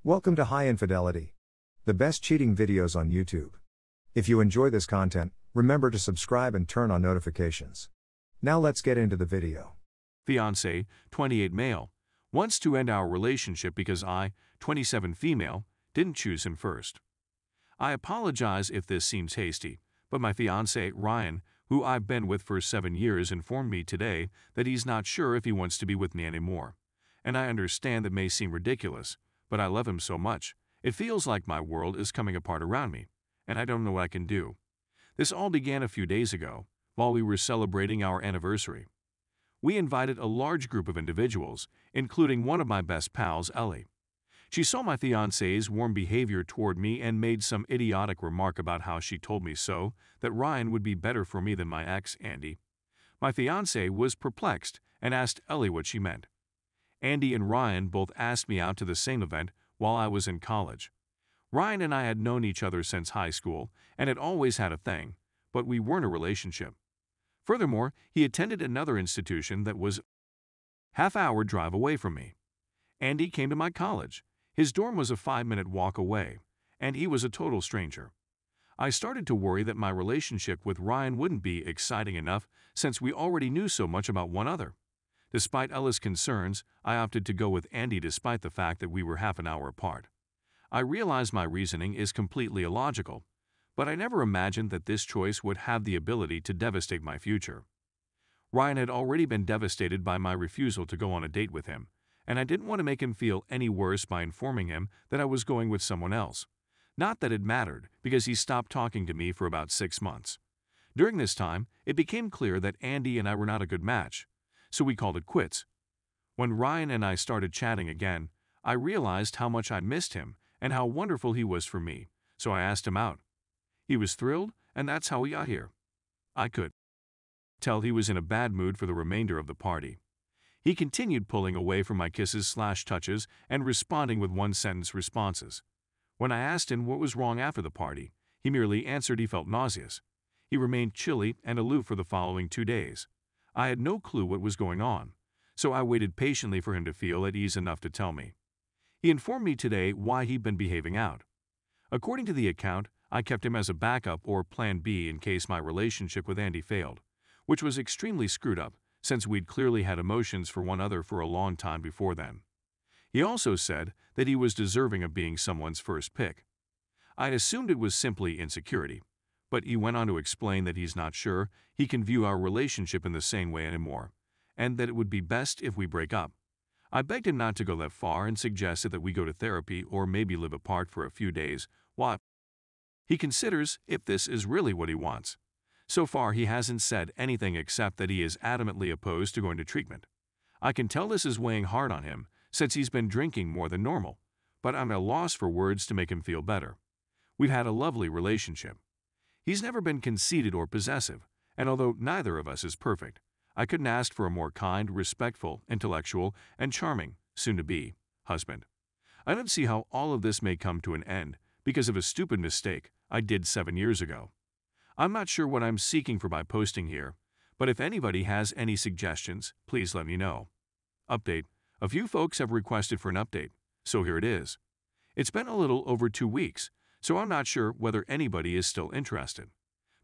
Welcome to High Infidelity, the best cheating videos on YouTube. If you enjoy this content, remember to subscribe and turn on notifications. Now let's get into the video. Fiancé, 28 male, wants to end our relationship because I, 27 female, didn't choose him first. I apologize if this seems hasty, but my fiancé, Ryan, who I've been with for 7 years, informed me today that he's not sure if he wants to be with me anymore. And I understand that may seem ridiculous, but I love him so much, it feels like my world is coming apart around me, and I don't know what I can do. This all began a few days ago, while we were celebrating our anniversary. We invited a large group of individuals, including one of my best pals, Ellie. She saw my fiancé's warm behavior toward me and made some idiotic remark about how she told me so, that Ryan would be better for me than my ex, Andy. My fiancé was perplexed and asked Ellie what she meant. Andy and Ryan both asked me out to the same event while I was in college. Ryan and I had known each other since high school and had always had a thing, but we weren't a relationship. Furthermore, he attended another institution that was a half-hour drive away from me. Andy came to my college. His dorm was a 5-minute walk away, and he was a total stranger. I started to worry that my relationship with Ryan wouldn't be exciting enough since we already knew so much about one another. Despite Ella's concerns, I opted to go with Andy despite the fact that we were half an hour apart. I realize my reasoning is completely illogical, but I never imagined that this choice would have the ability to devastate my future. Ryan had already been devastated by my refusal to go on a date with him, and I didn't want to make him feel any worse by informing him that I was going with someone else. Not that it mattered, because he stopped talking to me for about 6 months. During this time, it became clear that Andy and I were not a good match, so we called it quits. When Ryan and I started chatting again, I realized how much I missed him and how wonderful he was for me, so I asked him out. He was thrilled, and that's how we got here. I could tell he was in a bad mood for the remainder of the party. He continued pulling away from my kisses/touches and responding with one-sentence responses. When I asked him what was wrong after the party, he merely answered he felt nauseous. He remained chilly and aloof for the following 2 days. I had no clue what was going on, so I waited patiently for him to feel at ease enough to tell me. He informed me today why he'd been behaving out. According to the account, I kept him as a backup or plan B in case my relationship with Andy failed, which was extremely screwed up since we'd clearly had emotions for one another for a long time before then. He also said that he was deserving of being someone's first pick. I assumed it was simply insecurity, but he went on to explain that he's not sure he can view our relationship in the same way anymore, and that it would be best if we break up. I begged him not to go that far and suggested that we go to therapy or maybe live apart for a few days while he considers if this is really what he wants. So far, he hasn't said anything except that he is adamantly opposed to going to treatment. I can tell this is weighing hard on him since he's been drinking more than normal, but I'm at a loss for words to make him feel better. We've had a lovely relationship. He's never been conceited or possessive, and although neither of us is perfect, I couldn't ask for a more kind, respectful, intellectual, and charming, soon-to-be, husband. I don't see how all of this may come to an end because of a stupid mistake I did 7 years ago. I'm not sure what I'm seeking for by posting here, but if anybody has any suggestions, please let me know. Update. A few folks have requested for an update, so here it is. It's been a little over 2 weeks, so I'm not sure whether anybody is still interested.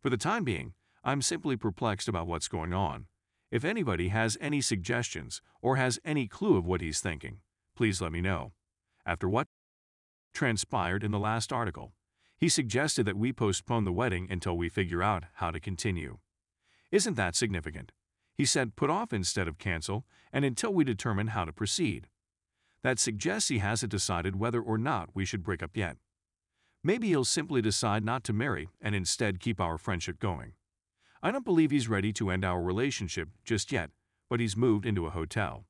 For the time being, I'm simply perplexed about what's going on. If anybody has any suggestions or has any clue of what he's thinking, please let me know. After what transpired in the last article, he suggested that we postpone the wedding until we figure out how to continue. Isn't that significant? He said put off instead of cancel, and until we determine how to proceed. That suggests he hasn't decided whether or not we should break up yet. Maybe he'll simply decide not to marry and instead keep our friendship going. I don't believe he's ready to end our relationship just yet, but he's moved into a hotel.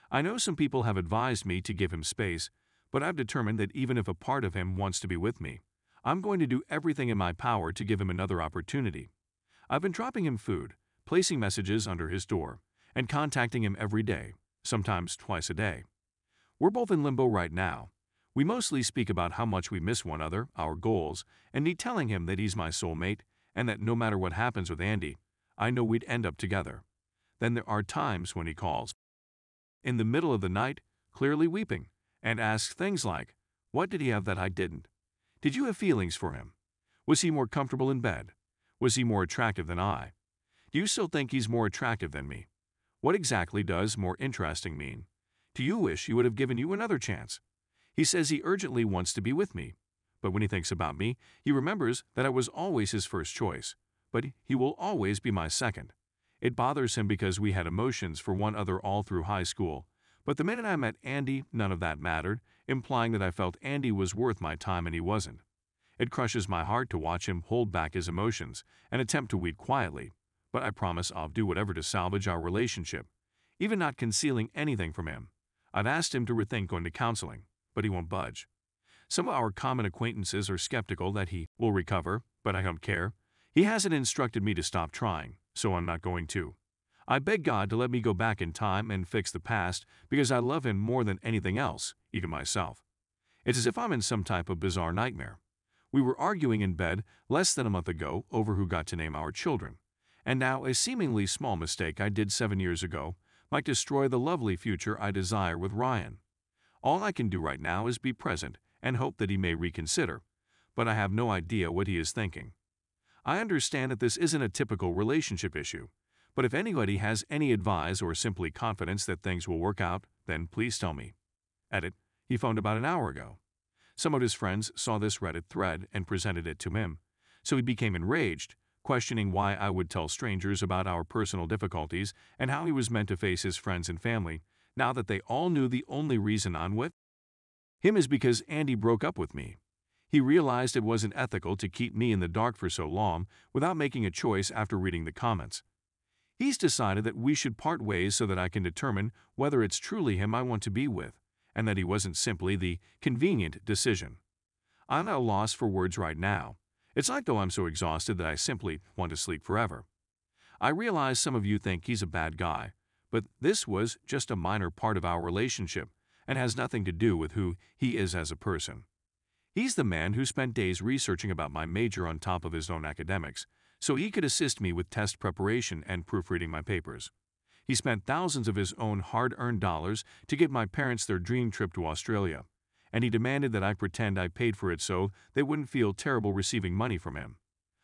I know some people have advised me to give him space, but I've determined that even if a part of him wants to be with me, I'm going to do everything in my power to give him another opportunity. I've been dropping him food, placing messages under his door, and contacting him every day, sometimes twice a day. We're both in limbo right now. We mostly speak about how much we miss one another, our goals, and me telling him that he's my soulmate and that no matter what happens with Andy, I know we'd end up together. Then there are times when he calls in the middle of the night, clearly weeping, and asks things like, What did he have that I didn't? Did you have feelings for him? Was he more comfortable in bed? Was he more attractive than I? Do you still think he's more attractive than me? What exactly does more interesting mean? Do you wish he would have given you another chance? He says he urgently wants to be with me, but when he thinks about me, he remembers that I was always his first choice, but he will always be my second. It bothers him because we had emotions for one other all through high school, but the minute I met Andy, none of that mattered, implying that I felt Andy was worth my time and he wasn't. It crushes my heart to watch him hold back his emotions and attempt to weep quietly, but I promise I'll do whatever to salvage our relationship, even not concealing anything from him. I've asked him to rethink going to counseling, but he won't budge. Some of our common acquaintances are skeptical that he will recover, but I don't care. He hasn't instructed me to stop trying, so I'm not going to. I beg God to let me go back in time and fix the past because I love him more than anything else, even myself. It's as if I'm in some type of bizarre nightmare. We were arguing in bed less than a month ago over who got to name our children, and now a seemingly small mistake I did 7 years ago might destroy the lovely future I desire with Ryan. All I can do right now is be present and hope that he may reconsider, but I have no idea what he is thinking. I understand that this isn't a typical relationship issue, but if anybody has any advice or simply confidence that things will work out, then please tell me. Edit. He phoned about an hour ago. Some of his friends saw this Reddit thread and presented it to him, so he became enraged, questioning why I would tell strangers about our personal difficulties and how he was meant to face his friends and family, now that they all knew the only reason I'm with him is because Andy broke up with me. He realized it wasn't ethical to keep me in the dark for so long without making a choice after reading the comments. He's decided that we should part ways so that I can determine whether it's truly him I want to be with, and that he wasn't simply the convenient decision. I'm at a loss for words right now. It's like though I'm so exhausted that I simply want to sleep forever. I realize some of you think he's a bad guy, but this was just a minor part of our relationship and has nothing to do with who he is as a person. He's the man who spent days researching about my major on top of his own academics, so he could assist me with test preparation and proofreading my papers. He spent thousands of his own hard-earned dollars to give my parents their dream trip to Australia, and he demanded that I pretend I paid for it so they wouldn't feel terrible receiving money from him.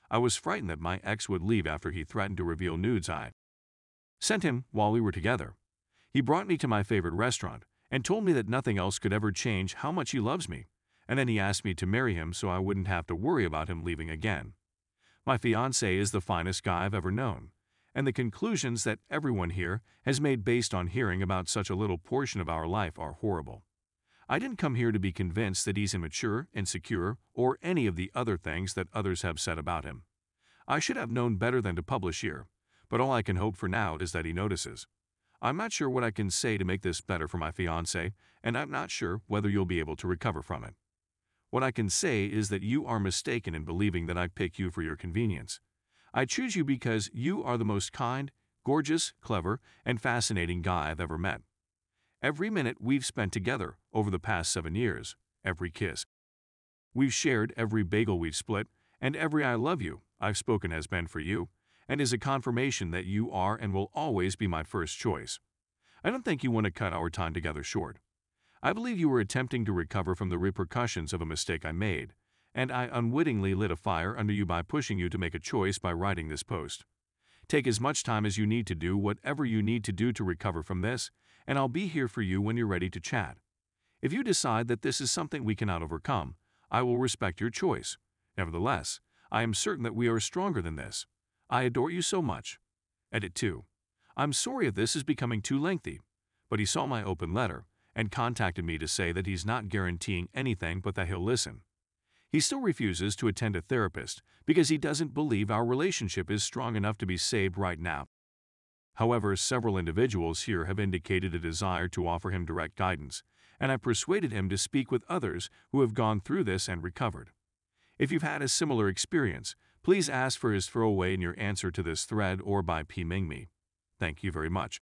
I was frightened that my ex would leave after he threatened to reveal nudes I sent him while we were together. He brought me to my favorite restaurant and told me that nothing else could ever change how much he loves me, and then he asked me to marry him so I wouldn't have to worry about him leaving again. My fiancé is the finest guy I've ever known, and the conclusions that everyone here has made based on hearing about such a little portion of our life are horrible. I didn't come here to be convinced that he's immature, insecure, or any of the other things that others have said about him. I should have known better than to publish here, but all I can hope for now is that he notices. I'm not sure what I can say to make this better for my fiancé, and I'm not sure whether you'll be able to recover from it. What I can say is that you are mistaken in believing that I pick you for your convenience. I choose you because you are the most kind, gorgeous, clever, and fascinating guy I've ever met. Every minute we've spent together over the past 7 years, every kiss we've shared, every bagel we've split, and every I love you I've spoken has been for you, and is a confirmation that you are and will always be my first choice. I don't think you want to cut our time together short. I believe you were attempting to recover from the repercussions of a mistake I made, and I unwittingly lit a fire under you by pushing you to make a choice by writing this post. Take as much time as you need to do whatever you need to do to recover from this, and I'll be here for you when you're ready to chat. If you decide that this is something we cannot overcome, I will respect your choice. Nevertheless, I am certain that we are stronger than this. I adore you so much. Edit 2. I'm sorry if this is becoming too lengthy, but he saw my open letter and contacted me to say that he's not guaranteeing anything but that he'll listen. He still refuses to attend a therapist because he doesn't believe our relationship is strong enough to be saved right now. However, several individuals here have indicated a desire to offer him direct guidance, and I persuaded him to speak with others who have gone through this and recovered. If you've had a similar experience, please ask for his throwaway in your answer to this thread or by PMing me. Thank you very much.